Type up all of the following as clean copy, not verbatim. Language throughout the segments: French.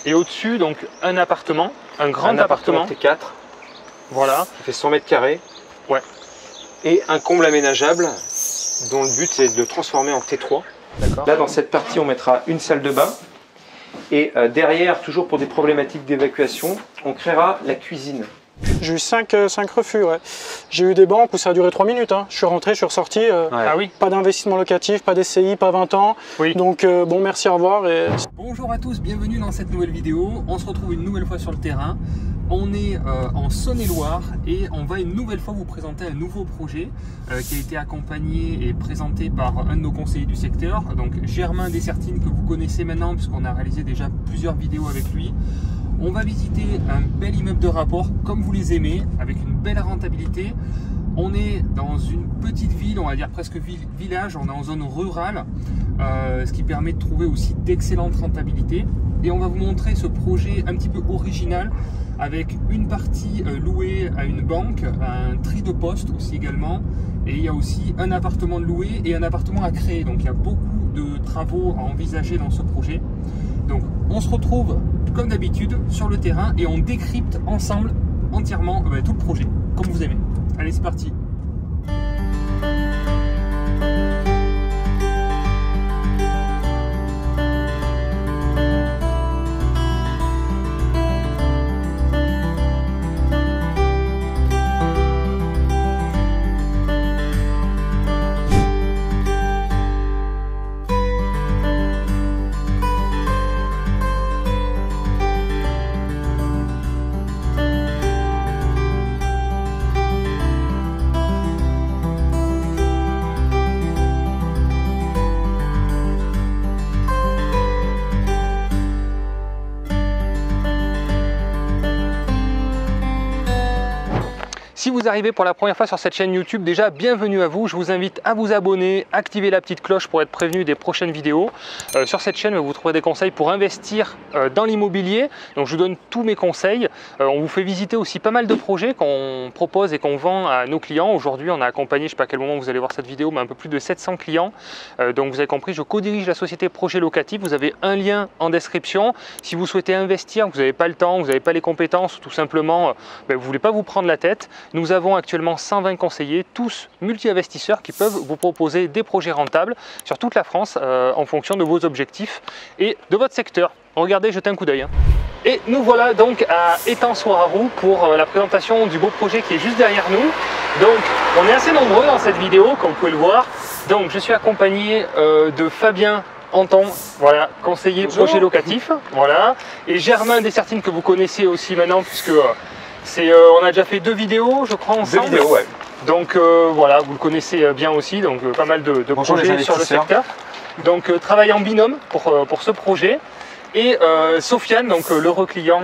Et au-dessus, donc un appartement, un grand appartement. T4. Voilà. Ça fait 100 mètres carrés. Ouais. Et un comble aménageable dont le but c'est de le transformer en T3. D'accord. Là, dans cette partie, on mettra une salle de bain. Et derrière, toujours pour des problématiques d'évacuation, on créera la cuisine. J'ai eu 5 refus, ouais. J'ai eu des banques où ça a duré 3 minutes. Hein. Je suis rentré, je suis ressorti. Ah oui. Pas d'investissement locatif, pas d'SCI, pas 20 ans. Oui. Donc bon, merci, au revoir. Et... Bonjour à tous, bienvenue dans cette nouvelle vidéo. On se retrouve une nouvelle fois sur le terrain. On est en Saône-et-Loire et on va une nouvelle fois vous présenter un nouveau projet qui a été accompagné et présenté par un de nos conseillers du secteur, donc Germain Dessertines, que vous connaissez maintenant puisqu'on a réalisé déjà plusieurs vidéos avec lui. On va visiter un bel immeuble de rapport comme vous les aimez, avec une belle rentabilité. On est dans une petite ville, on va dire presque village, on est en zone rurale, ce qui permet de trouver aussi d'excellentes rentabilités. Et on va vous montrer ce projet un petit peu original, avec une partie louée à une banque, un tri de poste aussi également, et il y a aussi un appartement de loué et un appartement à créer. Donc il y a beaucoup de travaux à envisager dans ce projet. Donc on se retrouve comme d'habitude sur le terrain et on décrypte ensemble entièrement tout le projet, comme vous aimez. Allez, c'est parti. Si vous arrivez pour la première fois sur cette chaîne YouTube, déjà bienvenue à vous. Je vous invite à vous abonner, activer la petite cloche pour être prévenu des prochaines vidéos. Sur cette chaîne, vous trouverez des conseils pour investir dans l'immobilier. Donc je vous donne tous mes conseils. On vous fait visiter aussi pas mal de projets qu'on propose et qu'on vend à nos clients. Aujourd'hui, on a accompagné, je ne sais pas à quel moment vous allez voir cette vidéo, mais un peu plus de 700 clients. Donc vous avez compris, je co-dirige la société Projet Locatif. Vous avez un lien en description. Si vous souhaitez investir, vous n'avez pas le temps, vous n'avez pas les compétences, ou tout simplement, vous ne voulez pas vous prendre la tête, nous avons actuellement 120 conseillers, tous multi-investisseurs qui peuvent vous proposer des projets rentables sur toute la France en fonction de vos objectifs et de votre secteur. Regardez, jetez un coup d'œil. Et nous voilà donc à Étang-Soirarou pour la présentation du beau projet qui est juste derrière nous. Donc on est assez nombreux dans cette vidéo, comme vous pouvez le voir. Donc je suis accompagné de Fabien Anton, voilà, conseiller projet locatif, voilà, et Germain Dessertines que vous connaissez aussi maintenant puisque on a déjà fait 2 vidéos, je crois, ensemble. 2 vidéos, ouais. Donc voilà, vous le connaissez bien aussi, donc pas mal de projets sur le secteur. Donc travaille en binôme pour ce projet. Et Sofiane, donc l'heureux client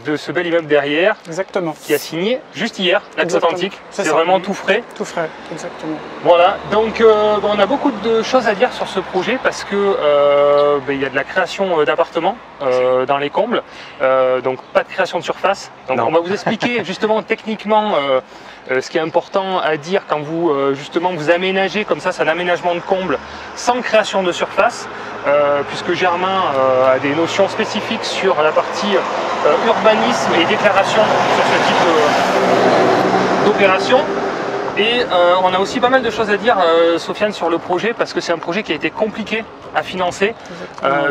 de ce bel immeuble derrière. Exactement. Qui a signé juste hier, l'Atlantique. C'est vraiment tout frais. Tout frais, exactement. Voilà, donc on a beaucoup de choses à dire sur ce projet parce que il y a de la création d'appartements dans les combles, donc pas de création de surface. Donc on va vous expliquer justement techniquement ce qui est important à dire quand vous justement vous aménagez comme ça, c'est un aménagement de comble sans création de surface, puisque Germain a des notions spécifiques sur la partie urbanisme et déclaration sur ce type d'opération. Et on a aussi pas mal de choses à dire, Sofiane, sur le projet, parce que c'est un projet qui a été compliqué à financer,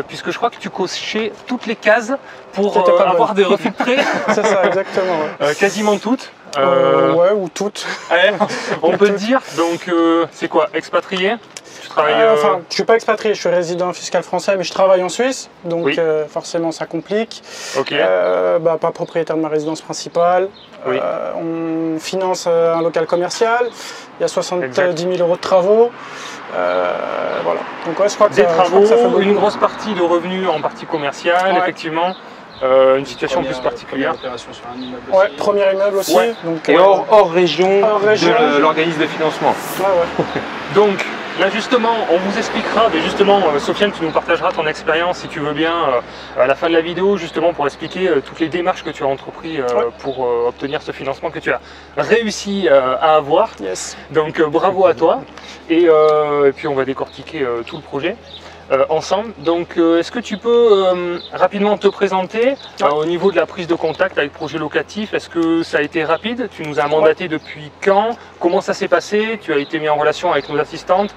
puisque je crois que tu cochais toutes les cases pour avoir des refus de prêt. C'est ça, exactement. Ouais. Quasiment toutes. Ouais, ou toutes. On peut le dire. Donc, c'est quoi, expatrié? Enfin, je suis pas expatrié, je suis résident fiscal français, mais je travaille en Suisse, donc oui. Forcément ça complique. Okay. Pas propriétaire de ma résidence principale. Oui. On finance un local commercial. Il y a 70 000 euros de travaux. Voilà. Donc ouais, je crois que travaux, ça fait beaucoup. Une grosse partie de revenus en partie commerciale, ouais. Effectivement. Une situation plus particulière. Opération sur un immeuble aussi. Ouais, premier immeuble aussi. Ouais. Donc, et hors région de l'organisme de financement. Ouais, ouais. Donc là justement, on vous expliquera, mais justement Sofiane, tu nous partageras ton expérience si tu veux bien à la fin de la vidéo, justement pour expliquer toutes les démarches que tu as entreprises pour obtenir ce financement que tu as réussi à avoir. Yes. Donc bravo à toi. Et puis on va décortiquer tout le projet. ensemble. Donc est-ce que tu peux rapidement te présenter au niveau de la prise de contact avec Projet Locatif? Est-ce que ça a été rapide? Tu nous as mandaté depuis quand? Comment ça s'est passé? Tu as été mis en relation avec nos assistantes?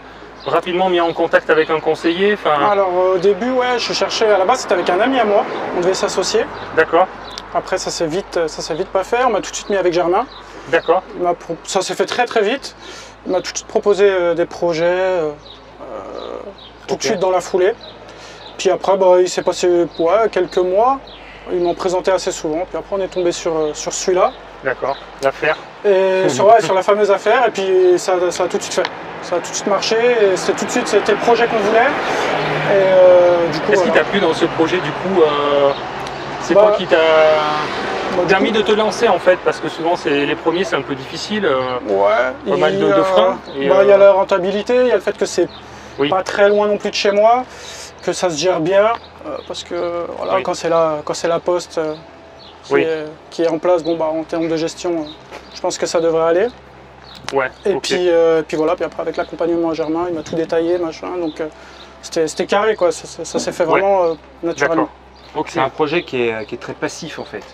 Rapidement mis en contact avec un conseiller? Alors au début, ouais, je cherchais, à la base c'était avec un ami à moi, on devait s'associer. D'accord. Après ça s'est vite pas fait, on m'a tout de suite mis avec Germain. D'accord. Ça s'est fait très très vite. Il m'a tout de suite proposé des projets, tout de suite dans la foulée. Puis après, il s'est passé quelques mois, ils m'ont présenté assez souvent. Puis après on est tombé sur celui-là. D'accord, l'affaire. Et sur la fameuse affaire, et puis ça a tout de suite fait. Ça a tout de suite marché, et c'était le projet qu'on voulait. Qu'est-ce qui t'a plu dans ce projet du coup? C'est quoi qui t'a permis de te lancer en fait? Parce que souvent les premiers c'est un peu difficile, pas mal de freins. Il y a la rentabilité, il y a le fait que c'est pas très loin non plus de chez moi, que ça se gère bien, parce que voilà, quand c'est la Poste qui est en place, en termes de gestion, je pense que ça devrait aller. Ouais, et puis voilà, puis après avec l'accompagnement à Germain, il m'a tout détaillé, machin, donc c'était carré quoi, ça s'est fait vraiment naturellement. C'est un projet qui est très passif en fait.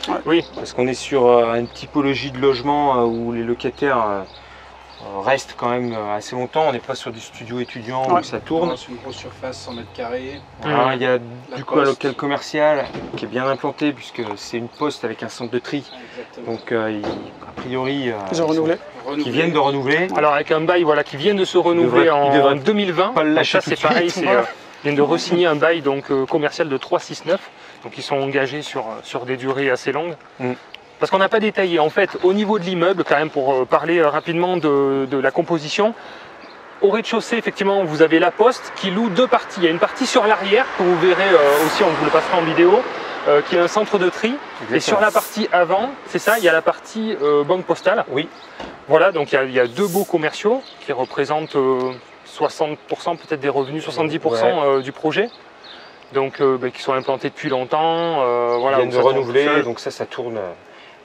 Ouais. Oui, parce qu'on est sur une typologie de logement où les locataires restent quand même assez longtemps. On n'est pas sur du studio étudiant où ça tourne. Sur une grosse surface, 100 mètres carrés. Il y a du coup un local commercial qui est bien implanté puisque c'est une poste avec un centre de tri. Exactement. Donc a priori, ils ont renouvelé. Qui viennent de renouveler. Alors avec un bail qui vient de se renouveler en 2020. Pas le lâcher ça c'est pareil, ils viennent de re-signer un bail commercial de 369. Donc ils sont engagés sur des durées assez longues. Parce qu'on n'a pas détaillé, en fait, au niveau de l'immeuble, quand même, pour parler rapidement de la composition, au rez-de-chaussée, effectivement, vous avez la Poste qui loue deux parties. Il y a une partie sur l'arrière, que vous verrez aussi, on vous le passera en vidéo, qui est un centre de tri. Exactement. Et sur la partie avant, c'est ça, il y a la partie banque postale. Oui. Voilà, donc il y a deux beaux commerciaux qui représentent 60% peut-être des revenus, 70% du projet. Donc qui sont implantés depuis longtemps. Ils viennent de renouveler, donc ça tourne.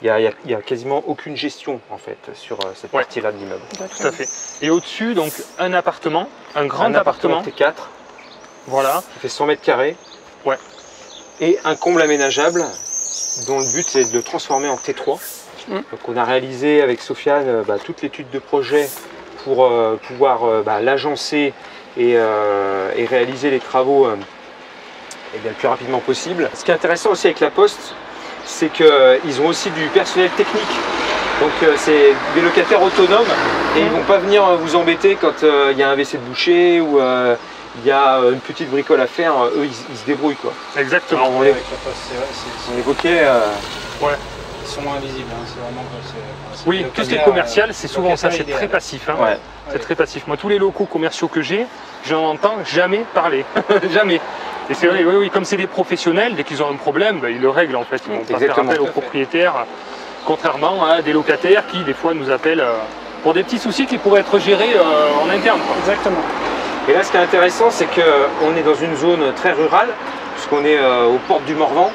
Il n'y a quasiment aucune gestion en fait sur cette partie-là de l'immeuble. Tout à fait. Et au-dessus, donc un appartement, un grand appartement. T4. Voilà. Qui fait 100 mètres carrés. Ouais. Et un comble aménageable dont le but c'est de le transformer en T3. Donc on a réalisé avec Sofiane toute l'étude de projet pour pouvoir l'agencer et réaliser les travaux le plus rapidement possible. Ce qui est intéressant aussi avec la Poste, c'est qu'ils ont aussi du personnel technique. Donc c'est des locataires autonomes et ils ne vont pas venir vous embêter quand il y a un WC de boucher ou il y a une petite bricole à faire. Eux, ils se débrouillent quoi. Exactement. Alors, on évoquait... Ils sont invisibles, c'est vraiment... Oui, tout ce qui est commercial, c'est souvent ça, c'est très passif. C'est très passif. Moi, tous les locaux commerciaux que j'ai, je n'en entends jamais parler. Jamais. Et c'est vrai, oui, comme c'est des professionnels, dès qu'ils ont un problème, ils le règlent en fait. Ils vont pas faire appel aux propriétaires, contrairement à des locataires qui, des fois, nous appellent pour des petits soucis qui pourraient être gérés en interne. Exactement. Et là, ce qui est intéressant, c'est qu'on est dans une zone très rurale, puisqu'on est aux portes du Morvan.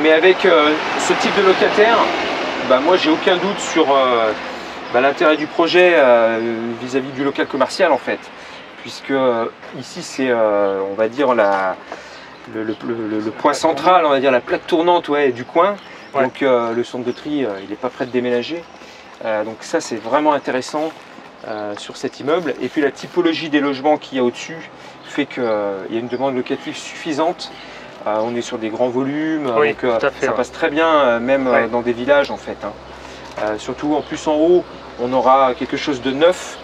Mais avec ce type de locataire, moi, j'ai aucun doute sur l'intérêt du projet vis-à-vis du local commercial en fait. Puisque ici c'est on va dire le point central, on va dire la plaque tournante du coin. Donc le centre de tri il n'est pas prêt de déménager. Donc ça c'est vraiment intéressant sur cet immeuble. Et puis la typologie des logements qu'il y a au-dessus fait qu'il y a une demande locative suffisante. On est sur des grands volumes, donc ça passe très bien même dans des villages en fait. Surtout en plus en haut on aura quelque chose de neuf,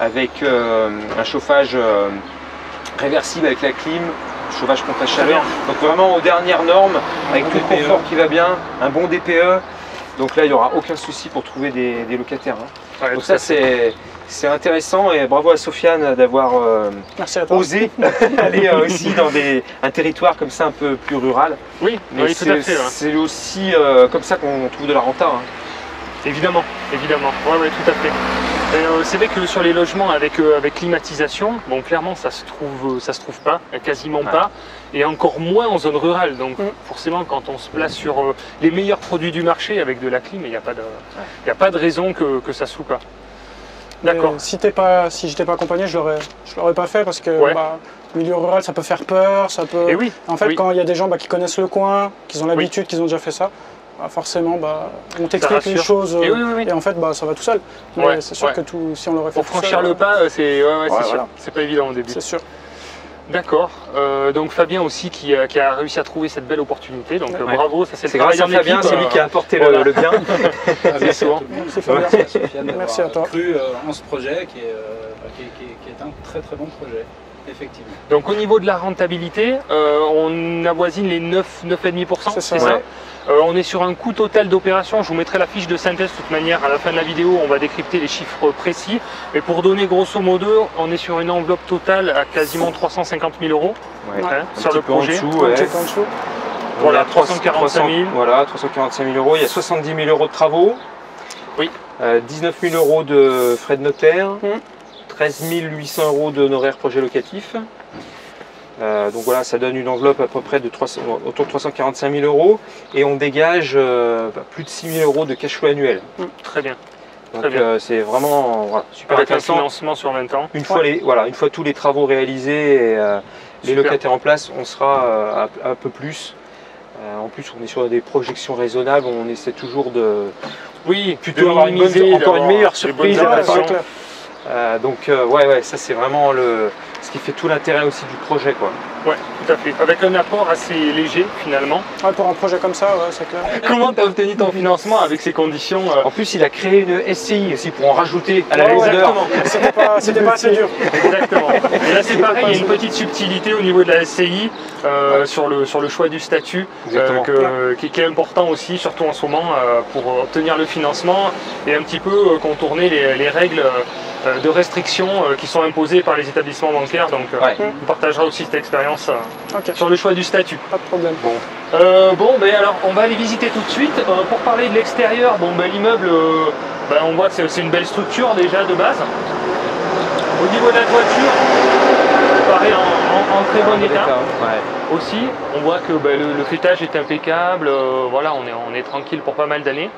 avec un chauffage réversible avec la clim, chauffage pompe à chaleur. Donc vraiment aux dernières normes, avec tout le confort qui va bien, un bon DPE. Donc là il n'y aura aucun souci pour trouver des locataires. Donc ça c'est intéressant et bravo à Sofiane d'avoir osé aller aussi dans un territoire comme ça un peu plus rural. Oui, oui tout à fait. C'est aussi comme ça qu'on trouve de la renta. Évidemment, évidemment, oui, tout à fait. C'est vrai que sur les logements avec climatisation, clairement ça se trouve pas, quasiment pas, et encore moins en zone rurale. Donc forcément quand on se place sur les meilleurs produits du marché avec de la clim, il n'y a pas de raison que ça se loue pas. D'accord. Si j'étais pas accompagné, je l'aurais pas fait parce que milieu rural, ça peut faire peur, ça peut. Et oui. En fait, quand il y a des gens qui connaissent le coin, qui ont l'habitude, qui ont déjà fait ça, forcément, on t'explique les choses et en fait, ça va tout seul. Mais c'est sûr que si on l'aurait fait pour franchir le pas, c'est sûr. C'est pas évident au début. C'est sûr. D'accord. Donc Fabien aussi qui a réussi à trouver cette belle opportunité. Donc bravo, ça c'est grâce à Fabien, c'est lui qui a apporté le bien. Merci Fabien. Merci à toi. Cru en ce projet qui est un très très bon projet. Effectivement. Donc au niveau de la rentabilité, on avoisine les 9,5%, c'est ça. On est sur un coût total d'opération, je vous mettrai la fiche de synthèse de toute manière, à la fin de la vidéo on va décrypter les chiffres précis, mais pour donner grosso modo, on est sur une enveloppe totale à quasiment 350 000 euros sur le projet. Voilà, 345 000. Voilà, 345 000 euros, il y a 70 000 euros de travaux, 19 000 euros de frais de notaire, 13 800 euros d'honoraires projet locatif. Donc voilà, ça donne une enveloppe à peu près de autour de 345 000 euros et on dégage plus de 6 000 euros de cash flow annuel. Très bien. Donc c'est vraiment super intéressant. Un financement sur 20 ans. Une fois tous les travaux réalisés et les locataires en place, on sera un peu plus. En plus, on est sur des projections raisonnables, on essaie toujours de plutôt avoir encore une meilleure surprise à la fin. Donc ça c'est vraiment ce qui fait tout l'intérêt aussi du projet, quoi. Ouais, tout à fait. Avec un apport assez léger finalement. Pour un projet comme ça, c'est clair. Comment tu as obtenu ton financement avec ces conditions En plus, il a créé une SCI aussi pour en rajouter à la lourdeur. C'était pas assez dur. Exactement. Et là c'est pareil, il y a une petite subtilité au niveau de la SCI sur le choix du statut qui est important aussi, surtout en ce moment, pour obtenir le financement et un petit peu contourner les règles de restrictions qui sont imposées par les établissements bancaires. Donc on partagera aussi cette expérience sur le choix du statut. Pas de problème. Alors on va aller visiter tout de suite. Pour parler de l'extérieur, l'immeuble, on voit que c'est une belle structure déjà de base. Au niveau de la toiture, ça paraît en très bon état. Aussi, on voit que le fêtage est impeccable. Voilà, on est tranquille pour pas mal d'années.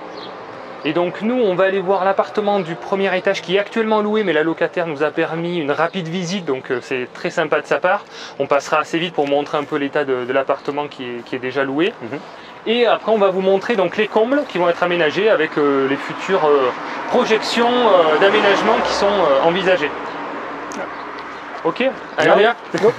Et donc nous, on va aller voir l'appartement du premier étage qui est actuellement loué, mais la locataire nous a permis une rapide visite, donc c'est très sympa de sa part. On passera assez vite pour montrer un peu l'état de l'appartement qui est déjà loué. Et après, on va vous montrer donc les combles qui vont être aménagés avec les futures projections d'aménagement qui sont envisagées. Ok, allez, go.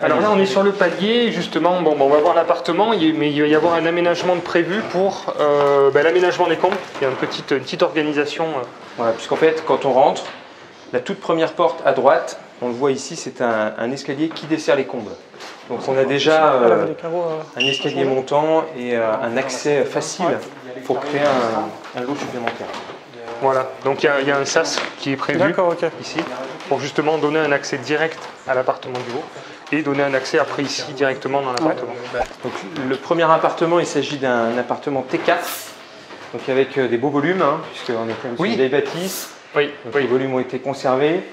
Alors là on est sur le palier, justement, on va voir l'appartement, mais il va y avoir un aménagement de prévu pour l'aménagement des combles. Il y a une petite organisation. Voilà, puisqu'en fait quand on rentre, la toute première porte à droite, on le voit ici, c'est un escalier qui dessert les combles. Donc on a déjà un escalier montant et un accès facile pour créer un lot supplémentaire. Voilà, donc il y a un sas qui est prévu ici pour justement donner un accès direct à l'appartement du haut et donner un accès après ici directement dans l'appartement. Donc le premier appartement, il s'agit d'un appartement T4, donc avec des beaux volumes, puisqu'on est quand même sur des bâtisses. Les volumes ont été conservés.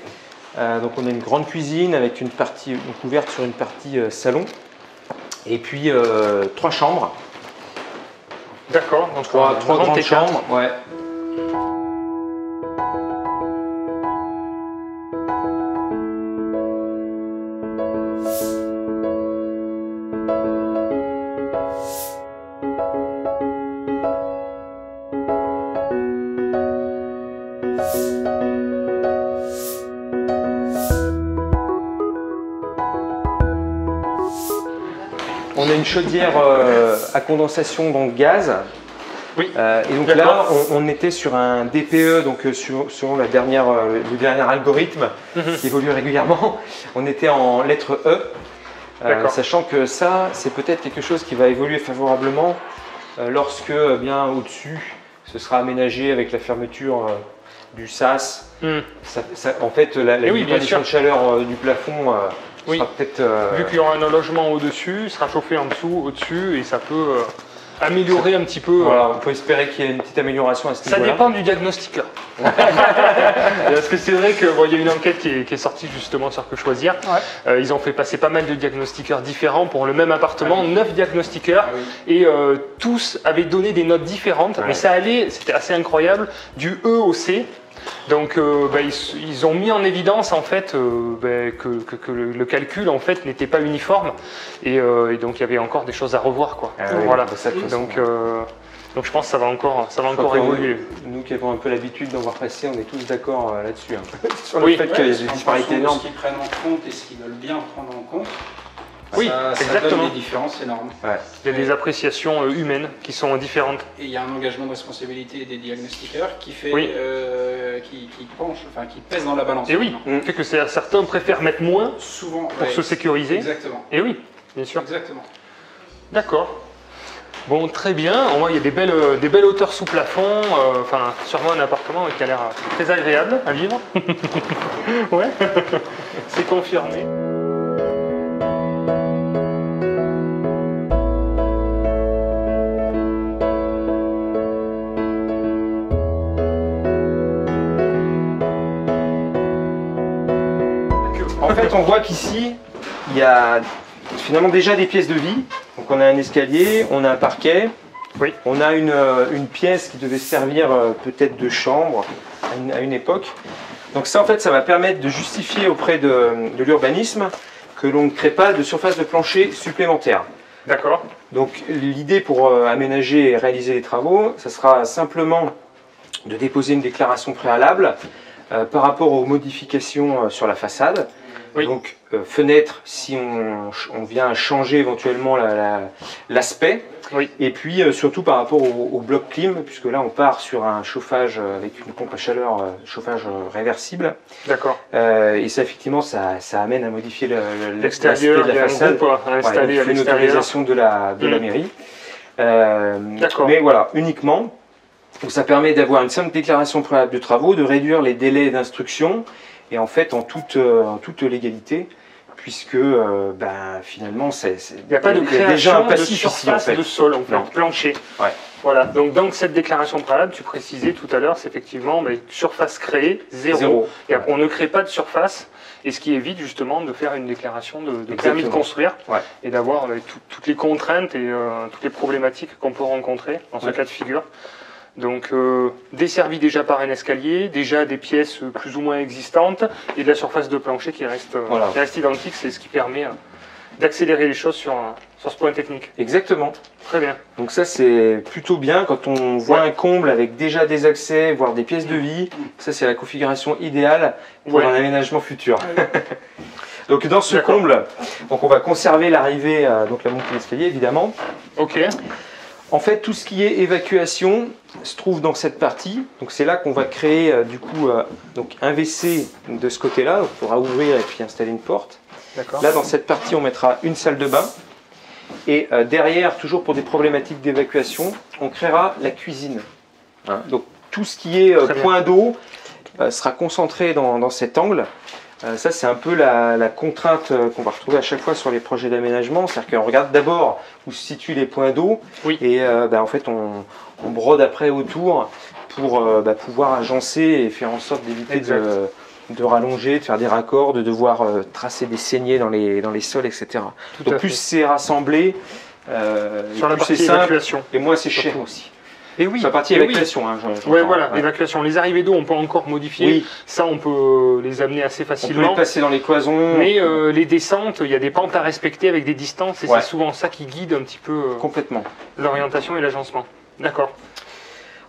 Donc on a une grande cuisine avec une partie ouverte sur une partie salon et puis 3 chambres. D'accord, donc 3 grandes chambres. On a une chaudière à condensation donc gaz. Et donc là, on était sur un DPE, donc selon le dernier algorithme qui évolue régulièrement, on était en lettre E, sachant que ça, c'est peut-être quelque chose qui va évoluer favorablement lorsque bien au-dessus, ce sera aménagé avec la fermeture du sas. En fait, la limitation de chaleur du plafond sera peut-être... Vu qu'il y aura un logement au-dessus, il sera chauffé en dessous, au-dessus, et ça peut améliorer un petit peu. Voilà, on peut espérer qu'il y ait une petite amélioration à ce niveau-là. Ça dépend du diagnostic. Parce que c'est vrai qu'il y a une enquête qui est sortie justement sur Que Choisir. Ouais. Ils ont fait passer pas mal de diagnostiqueurs différents pour le même appartement, 9 diagnostiqueurs, et tous avaient donné des notes différentes, mais ça allait, c'était assez incroyable, du E au C. Donc ils ont mis en évidence en fait que le calcul en fait n'était pas uniforme et donc il y avait encore des choses à revoir quoi. Voilà. Donc je pense que ça va encore évoluer. Nous qui avons un peu l'habitude d'en voir passer, on est tous d'accord là-dessus. Sur le fait qu'il y a des disparités énormes. Ce qu'ils prennent en compte et ce qu'ils veulent bien prendre en compte. Oui, ça donne des différences énormes. Ouais. Il y a des appréciations humaines qui sont différentes. Et il y a un engagement de responsabilité des diagnostiqueurs qui fait, qui pèse dans la balance. Et oui, fait que certains préfèrent mettre moins souvent pour se sécuriser. Exactement. Et oui, bien sûr. Exactement. D'accord. Bon, très bien. On voit il y a des belles hauteurs sous plafond. Enfin, sûrement un appartement qui a l'air très agréable à vivre. Ouais, c'est confirmé. En fait, on voit qu'ici, il y a finalement déjà des pièces de vie. Donc on a un escalier, on a un parquet, on a une pièce qui devait servir peut-être de chambre à une époque. Donc ça, en fait, ça va permettre de justifier auprès de l'urbanisme que l'on ne crée pas de surface de plancher supplémentaire. D'accord. Donc l'idée pour aménager et réaliser les travaux, ça sera simplement de déposer une déclaration préalable par rapport aux modifications sur la façade. Oui. Donc fenêtre si on vient changer éventuellement l'aspect, et puis surtout par rapport au bloc clim, puisque là on part sur un chauffage avec une pompe à chaleur, chauffage réversible. D'accord. Et ça effectivement ça amène à modifier l'aspect de la façade. Installé à une autorisation de la mairie. Mais voilà, uniquement. Donc ça permet d'avoir une simple déclaration préalable de travaux, de réduire les délais d'instruction, et en fait en toute légalité, puisque finalement il n'y a pas de création de surface ici, de sol, en fait, plancher. Ouais. Voilà, donc dans cette déclaration préalable, tu précisais tout à l'heure, c'est effectivement surface créée, zéro. Et on ne crée pas de surface, et ce qui évite justement de faire une déclaration de permis de construire, et d'avoir toutes les contraintes et toutes les problématiques qu'on peut rencontrer dans ce cas de figure. Donc desservi déjà par un escalier, déjà des pièces plus ou moins existantes et de la surface de plancher qui reste identique, c'est ce qui permet d'accélérer les choses sur ce point technique. Exactement. Très bien. Donc ça c'est plutôt bien quand on voit un comble avec déjà des accès, voire des pièces de vie. Ça c'est la configuration idéale pour un aménagement futur. Donc dans ce comble, on va conserver l'arrivée, donc la montée d'escalier évidemment. Ok. En fait, tout ce qui est évacuation se trouve dans cette partie. Donc c'est là qu'on va créer donc un WC de ce côté-là. On pourra ouvrir et puis installer une porte. Là, dans cette partie, on mettra une salle de bain. Et derrière, toujours pour des problématiques d'évacuation, on créera la cuisine. Donc tout ce qui est point d'eau sera concentré dans cet angle. Ça, c'est un peu la contrainte qu'on va retrouver à chaque fois sur les projets d'aménagement. C'est-à-dire qu'on regarde d'abord où se situent les points d'eau et en fait, on brode après autour pour pouvoir agencer et faire en sorte d'éviter de rallonger, de faire des raccords, de devoir tracer des saignées dans les sols, etc. Donc plus c'est rassemblé, sur la plus c'est simple et moins c'est cher aussi. Et oui, la partie évacuation. L'évacuation. Les arrivées d'eau, on peut encore modifier. Oui. Ça, on peut les amener assez facilement. On peut les passer dans les cloisons. Mais les descentes, il y a des pentes à respecter avec des distances, et c'est souvent ça qui guide un petit peu complètement l'orientation et l'agencement. D'accord.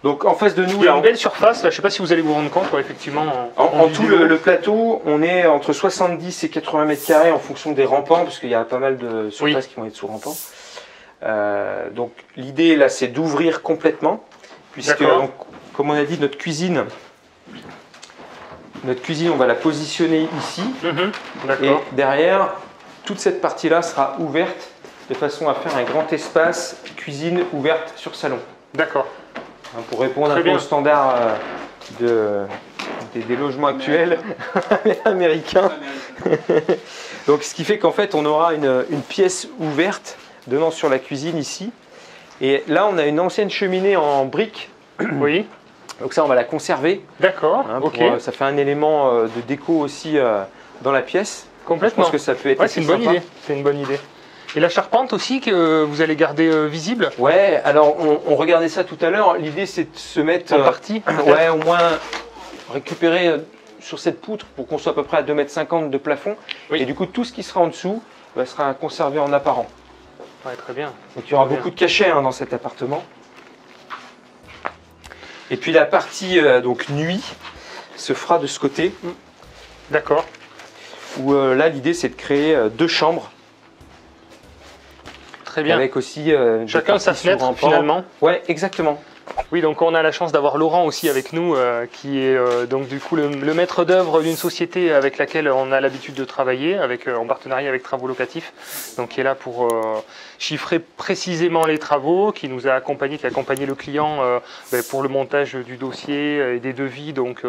Donc en face de nous, il y a une belle surface. Là, je ne sais pas si vous allez vous rendre compte, effectivement. En tout le plateau, on est entre 70 et 80 mètres carrés en fonction des rampants, parce qu'il y a pas mal de surfaces qui vont être sous rampants. Donc l'idée là c'est d'ouvrir complètement, puisque donc, comme on a dit, notre cuisine on va la positionner ici, et derrière toute cette partie là sera ouverte de façon à faire un grand espace cuisine ouverte sur salon. D'accord. Pour répondre un peu au standard des logements actuels américains. Donc ce qui fait qu'en fait on aura une pièce ouverte donnant sur la cuisine ici, et là on a une ancienne cheminée en briques Donc ça, on va la conserver. D'accord, ok. Ça fait un élément de déco aussi dans la pièce. Complètement. Je pense que ça peut être c'est une bonne idée. C'est une bonne idée. Et la charpente aussi que vous allez garder visible? Ouais, alors on regardait ça tout à l'heure. L'idée c'est de se mettre en partie. Ouais, au moins récupérer sur cette poutre pour qu'on soit à peu près à 2,50 m de plafond. Oui. Et du coup, tout ce qui sera en dessous sera conservé en apparent. Ouais, très bien. Donc il y aura beaucoup de cachets dans cet appartement. Et puis la partie donc nuit se fera de ce côté. D'accord. Où là, l'idée c'est de créer 2 chambres. Très bien. Avec aussi chacun sa fenêtre finalement. Ouais, exactement. Oui, donc on a la chance d'avoir Laurent aussi avec nous, qui est donc du coup le maître d'œuvre d'une société avec laquelle on a l'habitude de travailler, en partenariat avec Travaux Locatifs, donc qui est là pour chiffrer précisément les travaux, qui nous a accompagnés, qui a accompagné le client pour le montage du dossier et des devis, donc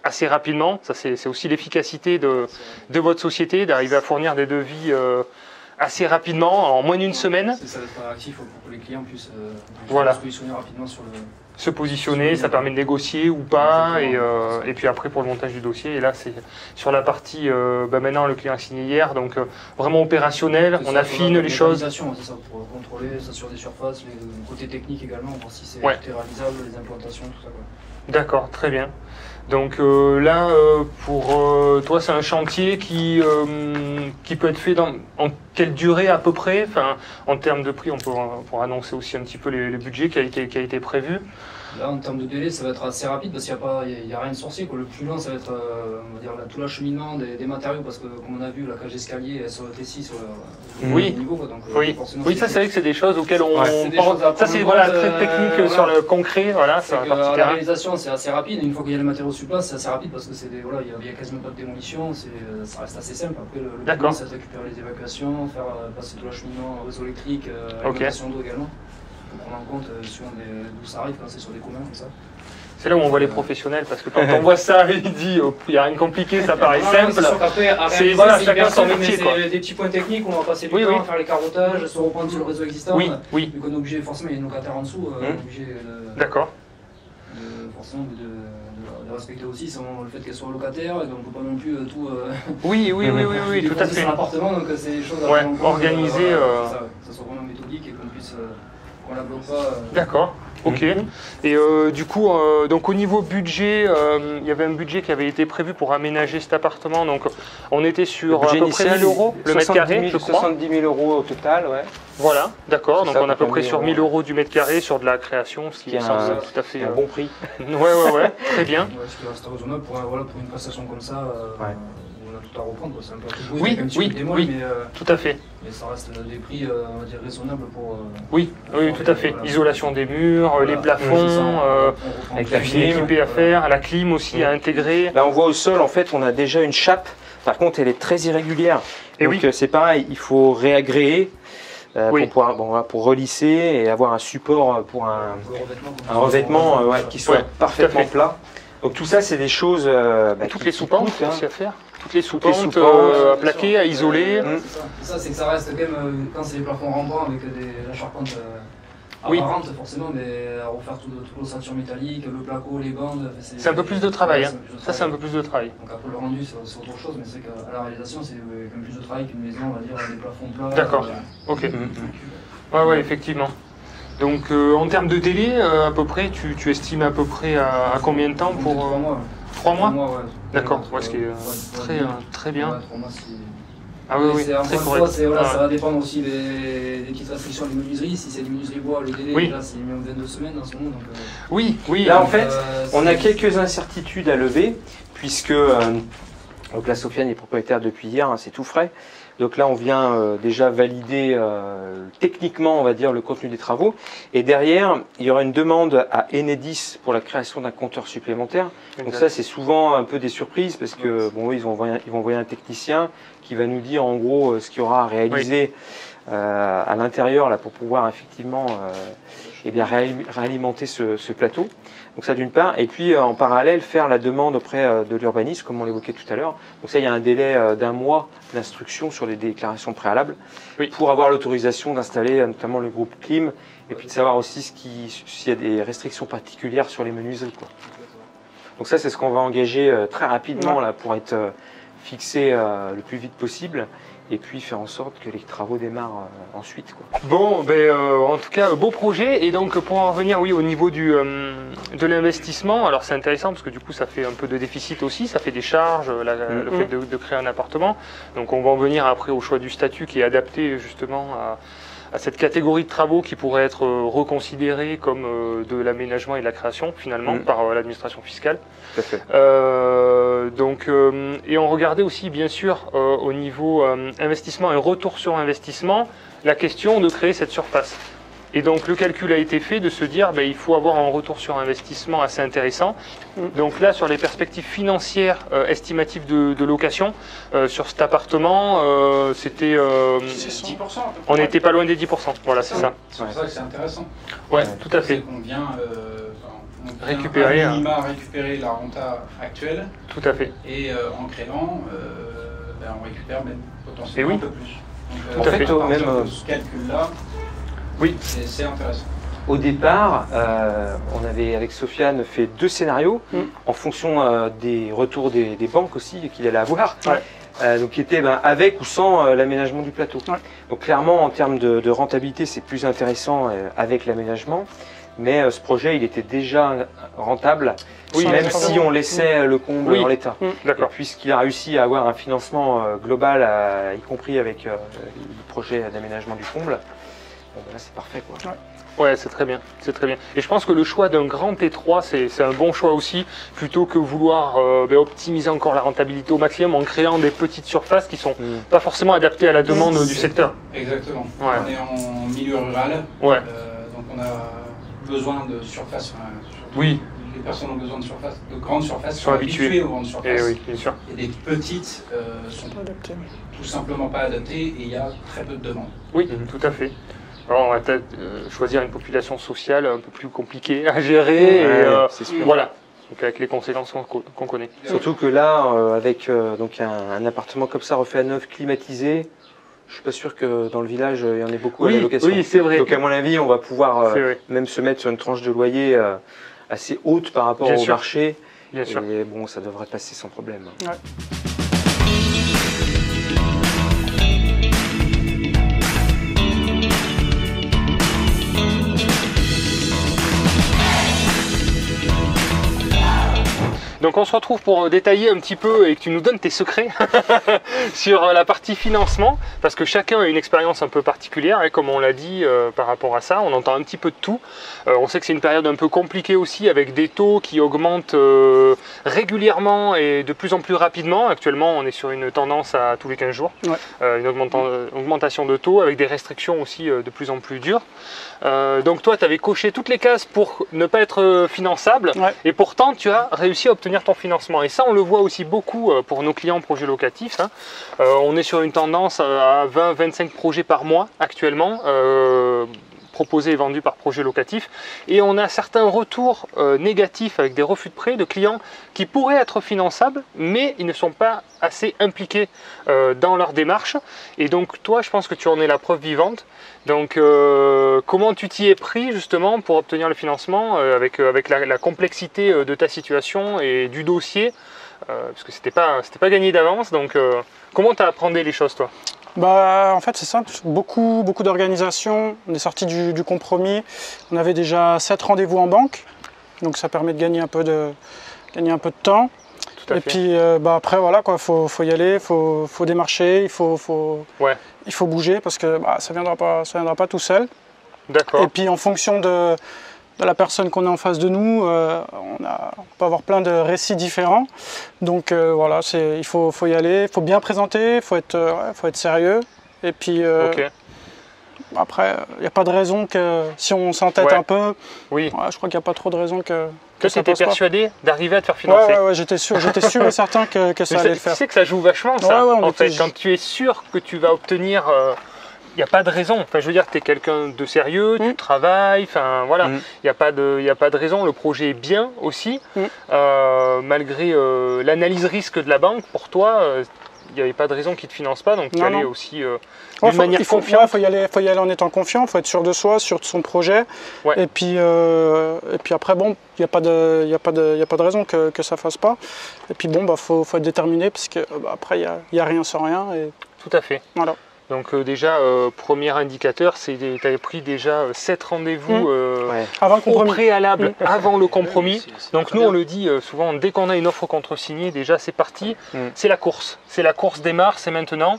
assez rapidement. Ça c'est aussi l'efficacité de votre société, d'arriver à fournir des devis assez rapidement, en moins d'une semaine. C'est ça d'être réactif pour que les clients puissent voilà. se positionner rapidement sur le... Se positionner, ça permet de négocier ou pas, et puis après pour le montage du dossier, et là c'est sur la partie, maintenant le client a signé hier, donc vraiment opérationnel, on affine les choses. C'est ça, pour contrôler ça sur des surfaces, le côté technique également, voir si c'est réalisable, les implantations, tout ça. D'accord, très bien. Donc là, pour toi, c'est un chantier qui peut être fait en quelle durée à peu près? Enfin, en termes de prix, on peut annoncer aussi un petit peu les budgets qui a été prévu. Là, en termes de délai, ça va être assez rapide parce qu'il n'y a rien de sorcier. Le plus long, ça va être on va dire, tout l'acheminement des matériaux parce que, comme on a vu, la cage d'escalier sur le T6 sur le niveau. Quoi, donc, oui, ça c'est vrai que c'est des choses auxquelles on pense. Ça c'est très technique sur le concret. Voilà, la réalisation, c'est assez rapide. Et une fois qu'il y a les matériaux sur place, c'est assez rapide parce que il n'y a quasiment pas de démolition. Ça reste assez simple. Après, le plus long, c'est de récupérer les évacuations, faire passer tout l'acheminement au réseau électrique, alimentation d'eau également. Pour prendre en compte d'où ça arrive quand c'est sur des communs comme ça. C'est là où on voit les professionnels, parce que quand on voit ça, il dit il n'y a rien de compliqué, ça paraît simple. C'est chacun son métier. Des petits points techniques, on va passer du temps à faire les carottages, se reprendre sur le réseau existant. Vu qu'on est obligé, forcément, il y a une locataire en dessous, on est obligé de respecter aussi le fait qu'elle soit locataire, et donc on ne peut pas non plus tout. Oui, tout à fait. Son appartement, donc c'est des choses à organiser. Ça soit vraiment méthodique et qu'on puisse. On la bloque pas. D'accord, ok. Et du coup, donc au niveau budget, il y avait un budget qui avait été prévu pour aménager cet appartement. Donc on était sur à peu près 1 000 € le mètre carré, je crois. 70 000 € au total, ouais. Voilà, d'accord. Donc on est à peu près sur 1 000 € du mètre carré sur de la création, ce qui semble tout à fait un bon prix. Ouais, très bien. Ce qui reste raisonnable pour une prestation comme ça. On a tout à reprendre, c'est un peu tout oui, tout à fait. Mais ça reste des prix, on va dire, raisonnables pour... Oui, tout à fait. Voilà. Isolation des murs, les plafonds, avec la clim équipée à faire, la clim aussi à intégrer. Là on voit au sol, en fait, on a déjà une chape. Par contre, elle est très irrégulière. Et donc c'est pareil, il faut réagréer pour relisser et avoir un support pour un revêtement qui soit parfaitement plat. Donc tout ça, c'est des choses... toutes les sous-pentes aussi à faire. Toutes les sous-pentes à plaquer, à isoler. Ça, c'est que ça reste quand même, quand c'est des plafonds rampants avec la charpente apparente forcément, mais à refaire toute l'ossature métallique, le placo, les bandes. C'est un peu plus de travail. Ça, c'est un peu plus de travail. Donc après le rendu, c'est autre chose, mais c'est qu'à la réalisation, c'est quand même plus de travail qu'une maison, on va dire, avec des plafonds plats. D'accord, ok. Ouais, effectivement. Donc en termes de délai, à peu près, tu estimes à peu près à combien de temps pour 3 mois. 3 mois, ouais. D'accord, ce qui est très bien. Ouais, 3 mois, ah oui, très correct. Ça va dépendre aussi des petites restrictions des menuiseries. Si c'est des menuiseries bois, le délai, là, c'est minimum 22 semaines en ce moment. Donc, oui. Là, en fait, on a quelques incertitudes à lever, puisque donc la Sofiane est propriétaire depuis hier, c'est tout frais. Donc là, on vient déjà valider techniquement, on va dire, le contenu des travaux. Et derrière, il y aura une demande à Enedis pour la création d'un compteur supplémentaire. Donc ça, c'est souvent un peu des surprises parce que ils vont envoyer un technicien qui va nous dire en gros ce qu'il y aura à réaliser à l'intérieur là pour pouvoir effectivement eh bien, réalimenter ce plateau. Donc ça d'une part, et puis en parallèle faire la demande auprès de l'urbanisme, comme on l'évoquait tout à l'heure. Donc ça, il y a un délai d'1 mois d'instruction sur les déclarations préalables pour avoir l'autorisation d'installer notamment le groupe clim, et puis de savoir aussi s'il y a des restrictions particulières sur les menuiseries, quoi. Donc ça, c'est ce qu'on va engager très rapidement là, pour être fixé le plus vite possible. Et puis faire en sorte que les travaux démarrent ensuite, quoi. Bon, en tout cas, beau projet. Et donc pour en revenir au niveau de l'investissement, alors c'est intéressant parce que du coup ça fait un peu de déficit aussi, ça fait des charges, le fait de créer un appartement. Donc on va en venir après au choix du statut qui est adapté justement à cette catégorie de travaux qui pourrait être reconsidérée comme de l'aménagement et de la création finalement par l'administration fiscale. Tout à fait. Et on regardait aussi bien sûr au niveau investissement et retour sur investissement la question de créer cette surface. Et donc le calcul a été fait de se dire il faut avoir un retour sur investissement assez intéressant. Donc là sur les perspectives financières estimatives de location, sur cet appartement c'était 10%. On n'était pas loin des 10%, voilà c'est ça. C'est pour ça que c'est intéressant. Ouais, tout à fait. On vient récupérer à minima récupérer la renta actuelle. Tout à fait. Et en créant, on récupère même potentiellement un peu plus. Donc, tout à fait. Même ce calcul-là, c'est intéressant. Au départ, on avait avec Sofiane fait 2 scénarios en fonction des retours des banques aussi qu'il allait avoir. Donc qui était avec ou sans l'aménagement du plateau. Donc clairement en termes de rentabilité c'est plus intéressant avec l'aménagement, mais ce projet il était déjà rentable même si on laissait le comble en l'état. Puisqu'il a réussi à avoir un financement global, y compris avec le projet d'aménagement du comble, là c'est parfait, quoi. Ouais, c'est très bien, c'est très bien. Et je pense que le choix d'un grand T3, c'est un bon choix aussi, plutôt que vouloir optimiser encore la rentabilité au maximum en créant des petites surfaces qui sont pas forcément adaptées à la demande du secteur. Exactement. On est en milieu rural, donc on a besoin de surfaces. Les personnes ont besoin de surfaces, de grandes surfaces, sont habituées aux grandes surfaces. Et oui, bien sûr. Et des petites sont tout simplement pas adaptées et il y a très peu de demandes. Oui, tout à fait. Alors, on va peut-être choisir une population sociale un peu plus compliquée à gérer, voilà, donc avec les conséquences qu'on connaît. Surtout que là, avec donc un appartement comme ça refait à neuf, climatisé, je suis pas sûr que dans le village il y en ait beaucoup à la location. Oui, c'est vrai. Donc à mon avis, on va pouvoir même se mettre sur une tranche de loyer assez haute par rapport au marché. Bien sûr. Et bon, ça devrait passer sans problème. Donc on se retrouve pour détailler un petit peu et que tu nous donnes tes secrets sur la partie financement, parce que chacun a une expérience un peu particulière, et comme on l'a dit par rapport à ça, on entend un petit peu de tout. On sait que c'est une période un peu compliquée aussi, avec des taux qui augmentent régulièrement et de plus en plus rapidement. Actuellement on est sur une tendance à tous les 15 jours, une augmentation de taux avec des restrictions aussi de plus en plus dures. Donc toi tu avais coché toutes les cases pour ne pas être finançable, et pourtant tu as réussi à obtenir ton financement. Et ça, on le voit aussi beaucoup pour nos clients projets locatifs. On est sur une tendance à 20-25 projets par mois actuellement, proposés et vendus par projet locatif. Et on a certains retours négatifs avec des refus de prêt de clients qui pourraient être finançables, mais ils ne sont pas assez impliqués dans leur démarche. Et donc toi, je pense que tu en es la preuve vivante. Donc comment tu t'y es pris justement pour obtenir le financement avec la complexité de ta situation et du dossier, parce que c'était pas gagné d'avance. Donc comment tu as appréhendé les choses, toi? En fait c'est simple, beaucoup d'organisations. On est sorti du compromis, on avait déjà 7 rendez-vous en banque, donc ça permet de gagner un peu de temps. Et puis après voilà quoi, faut y aller, faut démarcher, il faut bouger, parce que ça viendra pas tout seul. D'accord. Et puis en fonction de la personne qu'on a en face de nous, on peut avoir plein de récits différents. Donc voilà, il faut y aller, il faut bien présenter, il faut être sérieux. Et puis après, il n'y a pas de raison que si on s'entête un peu, je crois qu'il n'y a pas trop de raison que toi, tu étais persuadé d'arriver à te faire financer. J'étais sûr et certain que ça allait le faire. Tu sais que ça joue vachement, ça. En fait, quand tu es sûr que tu vas obtenir il n'y a pas de raison. Enfin, je veux dire, tu es quelqu'un de sérieux, tu travailles, enfin voilà, il n'y a pas de raison. Le projet est bien aussi, malgré l'analyse risque de la banque. Pour toi, il n'y avait pas de raison qu'ils ne te financent pas, donc tu allais aussi d'une manière confiante. Il faut y aller en étant confiant, il faut être sûr de soi, sûr de son projet. Ouais. Et puis après, bon, il n'y a pas de raison que ça ne fasse pas. Et puis bon, faut être déterminé, parce qu'après, il n'y a rien sans rien. Et... Tout à fait. Voilà. Donc déjà, premier indicateur, c'est que tu avais pris déjà 7 rendez-vous au préalable avant le compromis. Donc nous, on le dit souvent, dès qu'on a une offre contre-signée, déjà c'est parti, c'est la course. C'est la course démarre, c'est maintenant.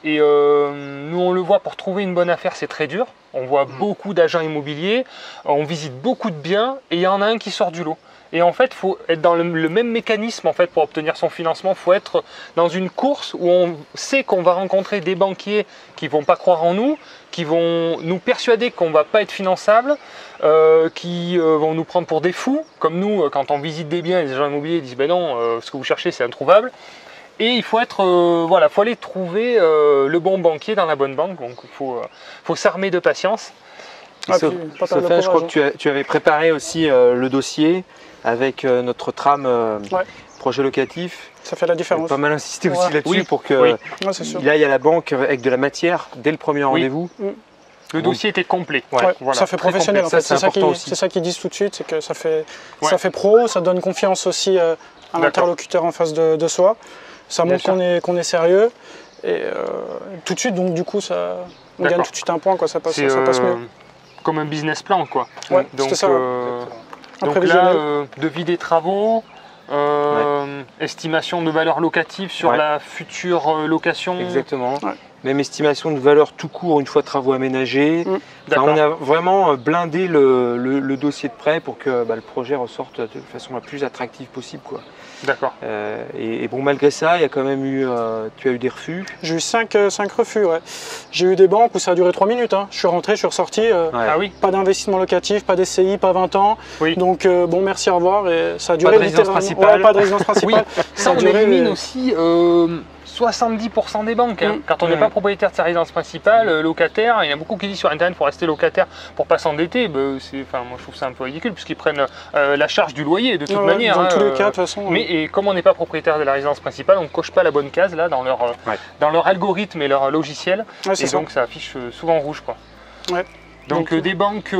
Et nous, on le voit, pour trouver une bonne affaire, c'est très dur. On voit beaucoup d'agents immobiliers, on visite beaucoup de biens et il y en a un qui sort du lot. Et en fait, il faut être dans le même mécanisme en fait, pour obtenir son financement. Il faut être dans une course où on sait qu'on va rencontrer des banquiers qui ne vont pas croire en nous, qui vont nous persuader qu'on ne va pas être finançable, qui vont nous prendre pour des fous. Comme nous, quand on visite des biens, les agents immobiliers disent ben non, ce que vous cherchez, c'est introuvable. Et il faut être, faut aller trouver le bon banquier dans la bonne banque. Donc il faut s'armer de patience. Sophia, je crois que tu avais préparé aussi le dossier avec notre trame projet locatif. Ça fait la différence. Pas mal insisté aussi là-dessus pour qu'il aille à la banque avec de la matière dès le premier rendez-vous. Le dossier était complet. Voilà, ça fait professionnel en fait. C'est ça qu'ils disent tout de suite, c'est que ça fait pro, ça donne confiance aussi à l'interlocuteur en face de soi. Ça montre qu'on est sérieux. Et tout de suite, donc du coup, on gagne tout de suite un point, quoi. Ça passe mieux. Comme un business plan, quoi. Ouais, donc ça. Donc là, devis des travaux, estimation de valeur locative sur la future location. Exactement. Même estimation de valeur tout court une fois travaux aménagés. Enfin, on a vraiment blindé le dossier de prêt pour que le projet ressorte de façon la plus attractive possible, quoi. D'accord. Et bon, malgré ça, il y a quand même eu, tu as eu des refus. J'ai eu 5 refus, ouais. J'ai eu des banques où ça a duré 3 minutes. Hein. Je suis rentré, je suis ressorti. Pas d'investissement locatif, pas d'SCI, pas 20 ans. Donc bon, merci, au revoir. Et ça a duré pas de résidence principale. Pas de résidence principale. Ça on élimine aussi 70% des banques. Hein. Quand on n'est pas propriétaire de sa résidence principale, locataire, il y en a beaucoup qui disent sur Internet qu'il faut rester locataire pour ne pas s'endetter. Moi, je trouve ça un peu ridicule puisqu'ils prennent la charge du loyer de toute manière. Dans tous les cas, de toute façon. Mais comme on n'est pas propriétaire de la résidence principale, on ne coche pas la bonne case là, dans leur algorithme et leur logiciel. Et donc ça affiche souvent rouge, quoi. Donc des banques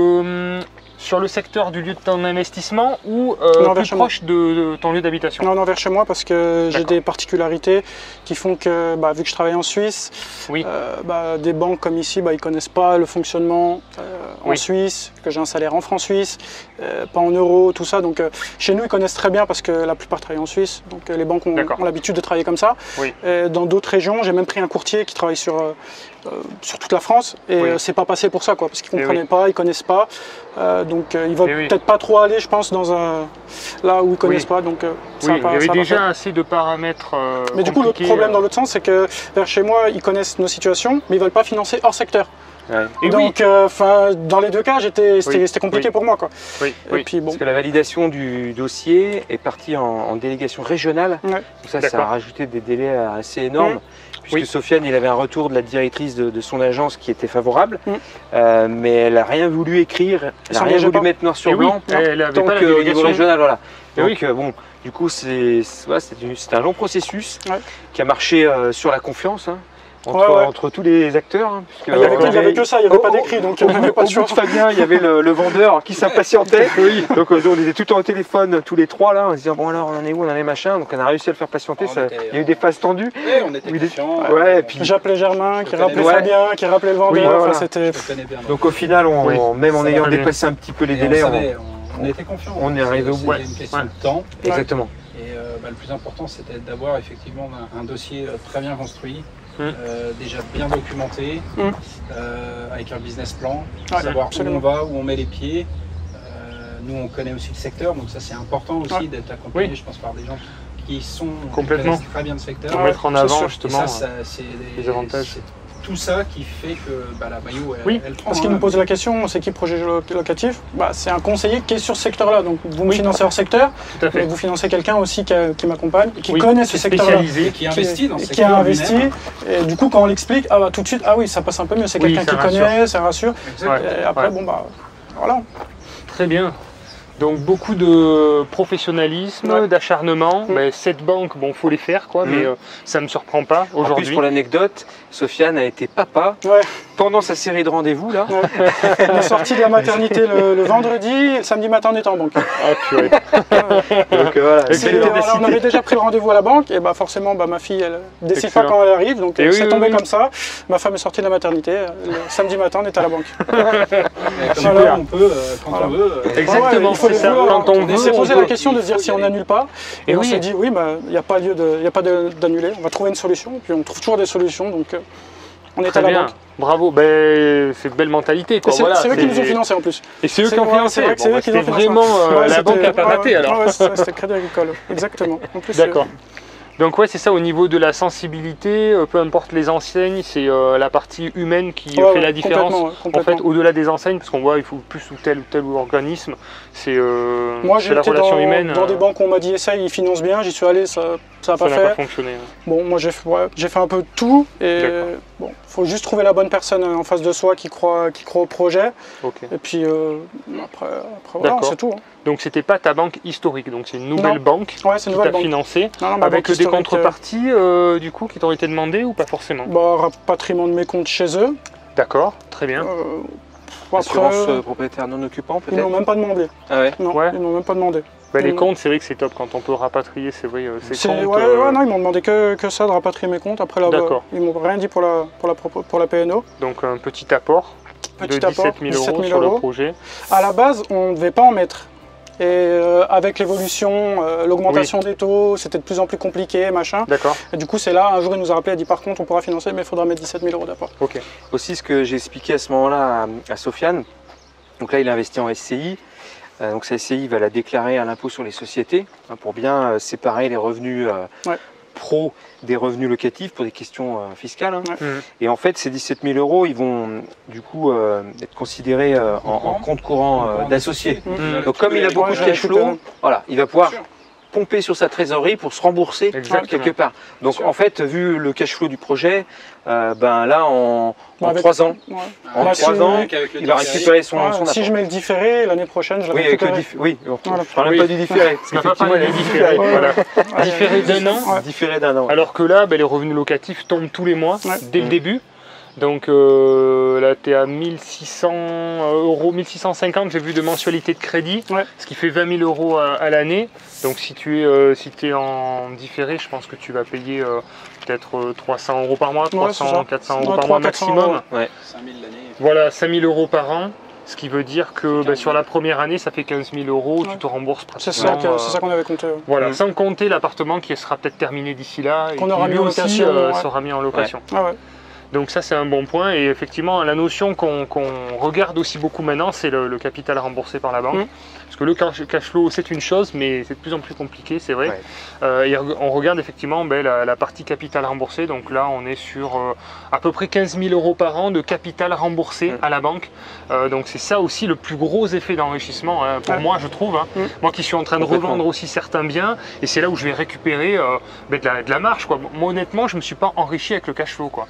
sur le secteur du lieu de ton investissement ou plus proche de ton lieu d'habitation? Non, vers chez moi, parce que j'ai des particularités qui font que, vu que je travaille en Suisse, des banques comme ici, ils ne connaissent pas le fonctionnement en Suisse, que j'ai un salaire en francs suisses, pas en euros, tout ça. Donc chez nous, ils connaissent très bien parce que la plupart travaillent en Suisse. Donc les banques ont l'habitude de travailler comme ça. Dans d'autres régions, j'ai même pris un courtier qui travaille sur toute la France et c'est pas passé pour ça, quoi, parce qu'ils ne comprenaient pas, ils ne connaissent pas. Donc ils ne veulent peut-être pas trop aller, je pense, là où ils ne connaissent pas. Donc, il y avait déjà assez de paramètres. Mais du coup, l'autre problème dans l'autre sens, c'est que vers chez moi, ils connaissent nos situations, mais ils ne veulent pas financer hors secteur. Et donc, dans les deux cas, c'était compliqué pour moi, quoi. Et puis, bon. Parce que la validation du dossier est partie en délégation régionale. Donc ça a rajouté des délais assez énormes. Puisque Sofiane, il avait un retour de la directrice de son agence qui était favorable, mais elle n'a rien voulu écrire, elle n'a rien voulu mettre noir sur blanc, tant qu'au niveau régional, voilà. Donc bon, du coup, c'est un long processus qui a marché sur la confiance. Entre tous les acteurs. Hein, il n'y avait que ça, il n'y avait pas d'écrit, donc il n'y avait pas de choix. Fabien, il y avait le vendeur qui s'impatientait. Donc on était tout le temps au téléphone, tous les trois là, en se disant bon alors on en est où, on en est machin. Donc on a réussi à le faire patienter. Il y a eu des phases tendues. On était confiants. J'appelais Germain, qui rappelait Fabien, qui rappelait le vendeur. Donc au final, même en ayant dépassé un petit peu les délais, on était confiants. On est arrivé au bout. C'était une question de temps. Exactement. Et le plus important, c'était d'avoir effectivement un dossier très bien construit. Déjà bien documenté, avec un business plan, savoir où on va, où on met les pieds. Nous, on connaît aussi le secteur, donc ça c'est important aussi d'être accompagné, je pense, par des gens qui connaissent très bien le secteur. Pour mettre en avant justement c'est les avantages. tout ça qui fait que la Maillot, elle prend. Ce qui nous pose la question, c'est qui projet locatif? C'est un conseiller qui est sur ce secteur-là. Donc vous me financez hors secteur, mais vous financez quelqu'un aussi qui m'accompagne, qui connaît ce secteur-là. Qui investit dans ce secteur. Qui a investi. Et du coup, quand on l'explique, tout de suite, oui, ça passe un peu mieux. C'est quelqu'un qui connaît, ça rassure. Et après, voilà. Très bien. Donc beaucoup de professionnalisme, d'acharnement. Cette banque, il faut les faire, quoi, mais ça ne me surprend pas aujourd'hui. En plus, pour l'anecdote, Sofiane a été papa pendant sa série de rendez-vous. Là. Elle est sortie de la maternité le vendredi, le samedi matin on était en banque. Ah purée. Donc voilà, on avait déjà pris le rendez-vous à la banque, et ma fille, elle ne décide pas quand elle arrive, donc c'est tombé comme ça. Ma femme est sortie de la maternité, le samedi matin on est à la banque. Super. On peut, quand on veut. Exactement. On s'est posé la question de se dire si on n'annule pas, et on s'est dit il n'y a pas lieu d'annuler, on va trouver une solution, et puis on trouve toujours des solutions, donc on est à la banque. Bravo, c'est une belle mentalité. C'est eux qui nous ont financé en plus. Et c'est eux qui ont financé. C'était vraiment la banque n'a pas raté alors. C'était Crédit Agricole, exactement. D'accord. Donc c'est ça, au niveau de la sensibilité, peu importe les enseignes, c'est la partie humaine qui fait la différence. En fait, au-delà des enseignes, parce qu'on voit il faut plus ou tel organisme, c'est moi j'ai la été relation humaine. Dans des banques où on m'a dit essaye, ils financent bien, j'y suis allé, ça n'a pas fonctionné. Bon, moi j'ai fait un peu de tout, et il faut juste trouver la bonne personne en face de soi qui croit au projet. Et puis après voilà, c'est tout. Donc c'était pas ta banque historique, donc c'est une nouvelle banque qui t'a financé, avec des contreparties du coup qui t'ont été demandées ou pas forcément? Rapatriement de mes comptes chez eux. D'accord, très bien. Assurance propriétaire non occupant peut-être? Ils m'ont même pas demandé. Ah ouais? Non, ils m'ont même pas demandé. Les comptes, c'est vrai que c'est top quand on peut rapatrier, c'est vrai. Non, ils m'ont demandé que ça, de rapatrier mes comptes. Après, ils m'ont rien dit pour la PNO. Donc un petit apport de 17 000 euros sur le projet. À la base, on ne devait pas en mettre. Et avec l'évolution, l'augmentation des taux, c'était de plus en plus compliqué, machin. D'accord. Et du coup, c'est là, un jour, il nous a rappelé, il a dit par contre, on pourra financer, mais il faudra mettre 17 000 euros d'apport. Ok. Aussi, ce que j'ai expliqué à ce moment-là à Sofiane, donc là, il a investi en SCI. Donc sa SCI va la déclarer à l'impôt sur les sociétés pour bien séparer les revenus pro des revenus locatifs pour des questions fiscales. Et en fait, ces 17 000 euros, ils vont du coup être considérés en compte courant d'associé. Donc comme il a beaucoup de cash flow, il va pouvoir pomper sur sa trésorerie pour se rembourser quelque part. Donc en fait, vu le cash flow du projet, là en 3 ans, il va récupérer son apport. Si je mets le différé, l'année prochaine, je le récupère. Je parle même pas du différé. Parce qu'effectivement, il est différé d'un an. Alors que là, les revenus locatifs tombent tous les mois, dès le début. Donc là, tu es à 1600 euros, 1650, j'ai vu de mensualité de crédit, ce qui fait 20 000 euros à l'année. Donc si tu es en différé, je pense que tu vas payer peut-être 300 euros par mois, 300, 400 euros par mois maximum. 5 000 l'année. Voilà, 5 000 euros par an. Ce qui veut dire que sur la première année, ça fait 15 000 euros, tu te rembourses pratiquement. C'est ça qu'on avait compté. Voilà, sans compter l'appartement qui sera peut-être terminé d'ici là et qui lui aussi sera mis en location. Donc ça c'est un bon point, et effectivement la notion qu'on regarde aussi beaucoup maintenant, c'est le capital remboursé par la banque. Parce que le cash flow c'est une chose, mais c'est de plus en plus compliqué, c'est vrai. Et on regarde effectivement la partie capital remboursé, donc là on est sur à peu près 15 000 euros par an de capital remboursé à la banque. Donc c'est ça aussi le plus gros effet d'enrichissement pour moi, je trouve. Moi qui suis en train de revendre aussi certains biens, et c'est là où je vais récupérer de la marge, quoi. Moi honnêtement je ne me suis pas enrichi avec le cash flow, quoi.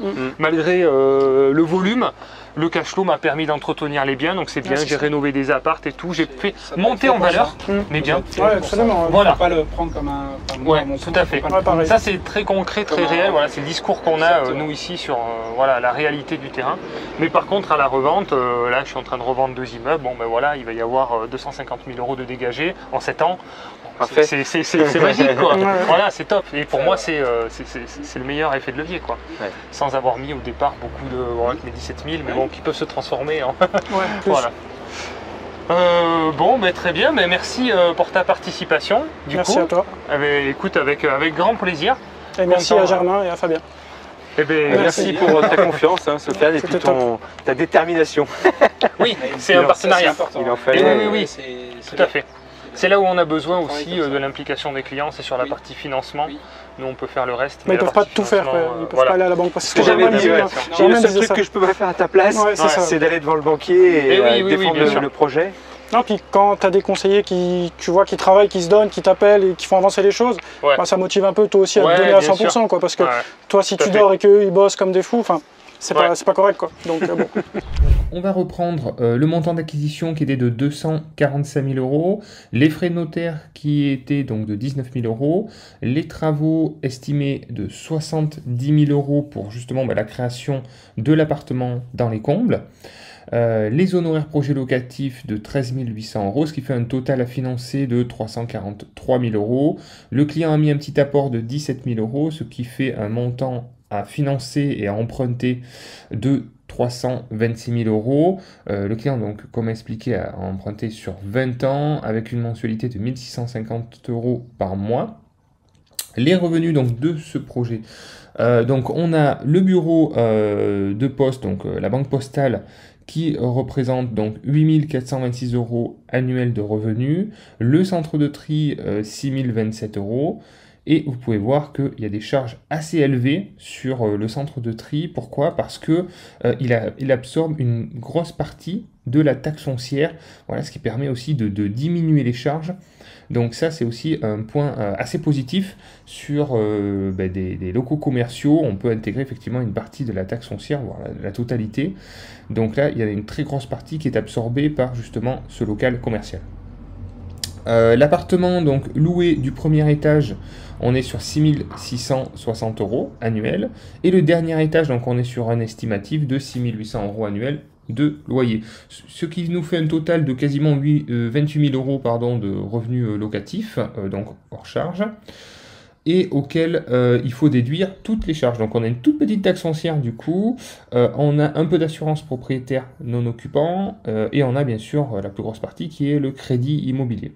Malgré le volume, le cash flow m'a permis d'entretenir les biens, donc c'est bien, j'ai rénové des apparts et tout, j'ai fait monter en valeur mes biens. Absolument. Voilà. Pas le prendre comme un... tout à fait. Ça c'est très concret, très réel, voilà, c'est le discours qu'on a nous ici sur la réalité du terrain. Mais par contre à la revente, là je suis en train de revendre 2 immeubles, il va y avoir 250 000 euros de dégagés en 7 ans. C'est magique, quoi. Voilà, c'est top. Et pour moi, c'est le meilleur effet de levier, quoi. Sans avoir mis au départ beaucoup de les 17 000, mais qui peuvent se transformer en. Voilà. Très bien. Mais merci pour ta participation. Merci à toi. Écoute, avec grand plaisir. Et merci à Germain et à Fabien. Merci pour ta confiance, Sofiane, et puis ta détermination. Oui, c'est un partenariat. Il en fallait. Oui, tout à fait. C'est là où on a besoin aussi de l'implication des clients, c'est sur la partie financement. Nous, on peut faire le reste. Mais ils ne peuvent pas tout faire, ils ne peuvent pas aller à la banque. C'est ce que j'avais dit. Le seul truc que je peux pas faire à ta place, c'est d'aller devant le banquier et défendre le projet. Non, puis quand tu as des conseillers qui travaillent, qui se donnent, qui t'appellent et qui font avancer les choses, bah, ça motive un peu toi aussi à te donner à 100%, quoi, parce que toi, si tu dors et qu'eux, ils bossent comme des fous, c'est pas correct, quoi. Donc, bon. On va reprendre le montant d'acquisition qui était de 245 000 €, les frais de notaire qui étaient donc de 19 000 €, les travaux estimés de 70 000 € pour justement la création de l'appartement dans les combles. Les honoraires projets locatifs de 13 800 €, ce qui fait un total à financer de 343 000 €. Le client a mis un petit apport de 17 000 €, ce qui fait un montant à financer et à emprunter de 326 000 €. Le client, donc, comme expliqué, a emprunté sur 20 ans avec une mensualité de 1 650 € par mois. Les revenus donc, de ce projet. Donc on a le bureau de poste, donc la banque postale, qui représente donc 8 426 € annuels de revenus, le centre de tri 6 027 €, et vous pouvez voir qu'il y a des charges assez élevées sur le centre de tri. Pourquoi? Parce que il absorbe une grosse partie de la taxe foncière, voilà, ce qui permet aussi de diminuer les charges. Donc ça, c'est aussi un point assez positif sur des locaux commerciaux. On peut intégrer effectivement une partie de la taxe foncière, voire la totalité. Donc là, il y a une très grosse partie qui est absorbée par justement ce local commercial. L'appartement donc loué du premier étage, on est sur 6 660 € annuels. Et le dernier étage, donc on est sur un estimatif de 6 800 € annuels de loyer. Ce qui nous fait un total de quasiment 28 000 € de revenus locatifs, donc hors charge, et auquel il faut déduire toutes les charges. Donc on a une toute petite taxe foncière du coup, on a un peu d'assurance propriétaire non occupant, et on a bien sûr la plus grosse partie qui est le crédit immobilier.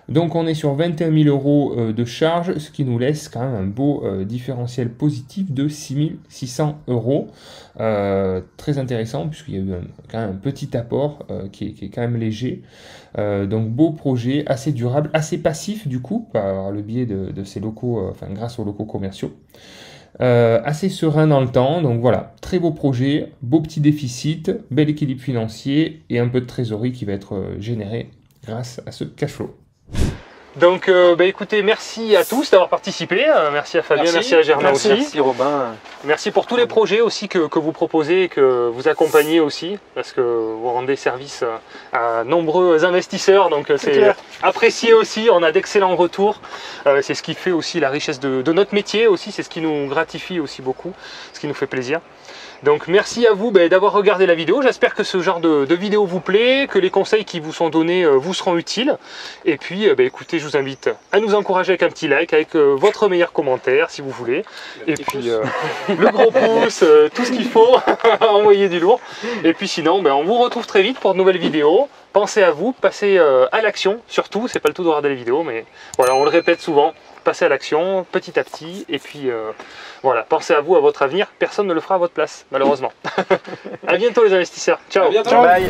Donc on est sur 21 000 € de charges, ce qui nous laisse quand même un beau différentiel positif de 6 600 €. Très intéressant puisqu'il y a eu quand même un petit apport qui est quand même léger. Donc beau projet, assez durable, assez passif du coup, par le biais de ces locaux, grâce aux locaux commerciaux. Assez serein dans le temps, donc voilà, très beau projet, beau petit déficit, bel équilibre financier et un peu de trésorerie qui va être généré grâce à ce cash flow. Donc écoutez, merci à tous d'avoir participé, merci à Fabien, merci à Germain aussi. Merci Robin. Merci pour tous les projets aussi que vous proposez et que vous accompagnez aussi, parce que vous rendez service à nombreux investisseurs, donc c'est apprécié aussi, on a d'excellents retours. C'est ce qui fait aussi la richesse de notre métier aussi, c'est ce qui nous gratifie aussi beaucoup, ce qui nous fait plaisir. Donc merci à vous d'avoir regardé la vidéo, j'espère que ce genre de vidéo vous plaît, que les conseils qui vous sont donnés vous seront utiles. Et puis écoutez, je vous invite à nous encourager avec un petit like, avec votre meilleur commentaire si vous voulez. Et puis le gros pouce, tout ce qu'il faut, envoyer du lourd. Et puis sinon, on vous retrouve très vite pour de nouvelles vidéos. Pensez à vous, passez à l'action surtout, c'est pas le tout de regarder les vidéos, mais voilà, on le répète souvent. Passez à l'action petit à petit et puis voilà, pensez à vous, à votre avenir, personne ne le fera à votre place malheureusement. À bientôt les investisseurs, ciao. Bye.